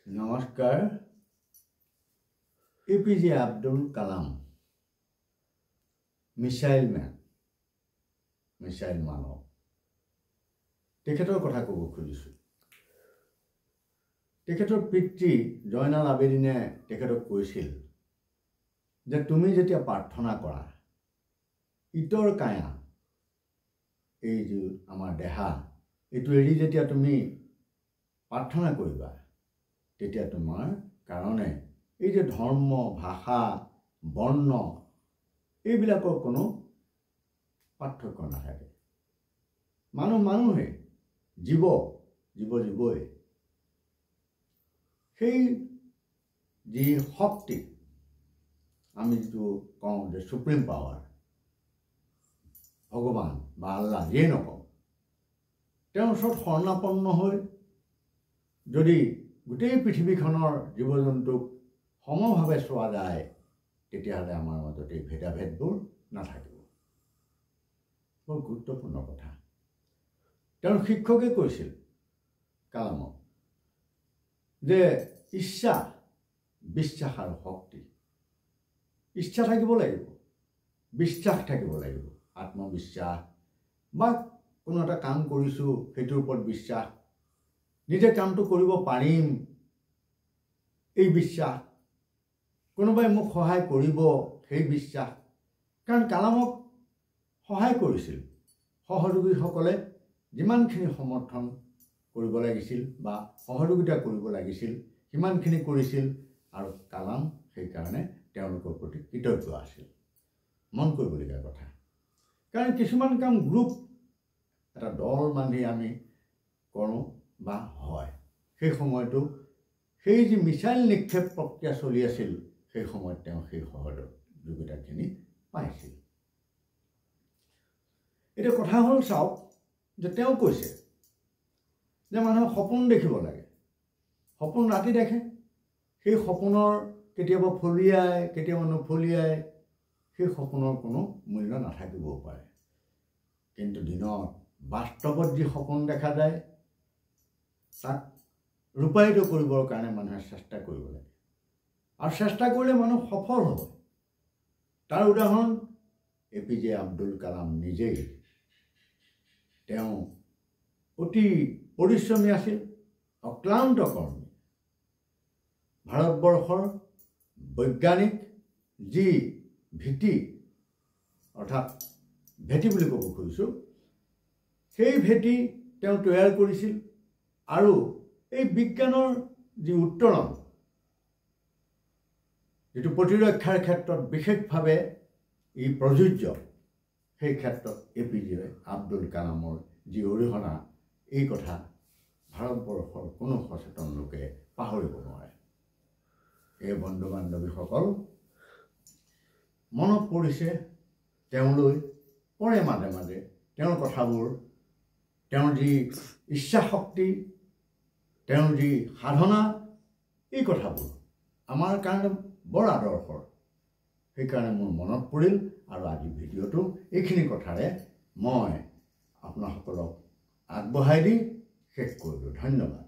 নমস্কাৰ। APJ Abdul Kalam missile মানৱ তেখেতৰ কথা ক'ব খুজিছোঁ। তেখেতৰ পিতৃ জয়নাল আবেদিনে তেখেতক কৈছিল যে তুমি যেতিয়া প্ৰাৰ্থনা কৰা ইতৰ কায়া এই যে আমাৰ দেহা এইটো এৰি যেতিয়া তুমি প্ৰাৰ্থনা কৰিবা তেতিয়া তোমাৰ কাৰণে এই যে ধৰ্ম ভাষা বৰ্ণ এইবিলাকৰ কোনো পাৰ্থক্য নাথাকে। মানুহে জীৱই সেই যি শক্তি আমি যিটো কওঁ যে সুপ্ৰিম পাৱাৰ ভগৱান বা আল্লাহ যিয়ে নকওঁ তেওঁৰ ওচৰত শৰণাপন্ন হৈ যদি গোটেই পৃথিৱীখনৰ জীৱ জন্তুক সমভাৱে চোৱা যায় তেতিয়াহ'লে আমাৰ মাজত এই ভেদাভেদবোৰ নাথাকিব। বৰ গুৰুত্বপূৰ্ণ কথা। তেওঁৰ শিক্ষকে কৈছিল কালামক যে ইচ্ছা বিশ্বাস আৰু শক্তি। ইচ্ছা থাকিব লাগিব, বিশ্বাস থাকিব লাগিব, আত্মবিশ্বাস বা কোনো এটা কাম কৰিছোঁ সেইটোৰ ওপৰত বিশ্বাস, নিজে কামটো কৰিব পাৰিম এই বিশ্বাস, কোনোবাই মোক সহায় কৰিব সেই বিশ্বাস। কাৰণ কালামক সহায় কৰিছিল সহযোগীসকলে যিমানখিনি সমৰ্থন কৰিব লাগিছিল বা সহযোগিতা কৰিব লাগিছিল সিমানখিনি কৰিছিল আৰু কালাম সেইকাৰণে তেওঁলোকৰ প্ৰতি কৃতজ্ঞ আছিল। মন কৰিবলগীয়া কথা। কাৰণ কিছুমান কাম গ্ৰুপ এটা দল বান্ধি আমি কৰোঁ বা হয়, সেই সময়তো সেই যি মিছাইল নিক্ষেপ প্ৰক্ৰিয়া চলি আছিল সেই সময়ত তেওঁ সেই সহযোগিতাখিনি পাইছিল। এতিয়া কথা হ'ল চাওক যে তেওঁ কৈছে যে মানুহে সপোন দেখিব লাগে, সপোন ৰাতি দেখে, সেই সপোনৰ কেতিয়াবা ফলিয়ায় কেতিয়াবা নফলিয়ায়, সেই সপোনৰ কোনো মূল্য নাথাকিবও পাৰে। কিন্তু দিনত বাস্তৱত যি সপোন দেখা যায় তাক ৰূপায়িত কৰিবৰ কাৰণে মানুহে চেষ্টা কৰিব লাগে আৰু চেষ্টা কৰিলে মানুহ সফল হ'ব। তাৰ উদাহৰণ এপিজে আব্দুল কালাম নিজেই। তেওঁ অতি পৰিশ্ৰমী আছিল, অক্লান্ত কৰ্মী। ভাৰতবৰ্ষৰ বৈজ্ঞানিক যি ভেটি অৰ্থাৎ ভেটি বুলি ক'ব খুজিছোঁ, সেই ভেটি তেওঁ তৈয়াৰ কৰিছিল আৰু এই বিজ্ঞানৰ যি উত্তৰণ যিটো প্ৰতিৰক্ষাৰ ক্ষেত্ৰত বিশেষভাৱে ই প্ৰযোজ্য, সেই ক্ষেত্ৰত এপিজে আব্দুল কালামৰ যি অৰিহণা এই কথা ভাৰতবৰ্ষৰ কোনো সচেতন লোকে পাহৰিব নোৱাৰে। এই বন্ধু বান্ধৱীসকল, মনত পৰিছে তেওঁলৈ পৰে মাজে মাজে তেওঁৰ কথাবোৰ, তেওঁৰ যি ইচ্ছা শক্তি, তেওঁৰ যি সাধনা, এই কথাবোৰ আমাৰ কাৰণে বৰ আদৰ্শৰ। সেইকাৰণে মোৰ মনত পৰিল আৰু আজি ভিডিঅ'টো এইখিনি কথাৰে মই আপোনাসকলক আগবঢ়াই দি শেষ কৰিলোঁ। ধন্যবাদ।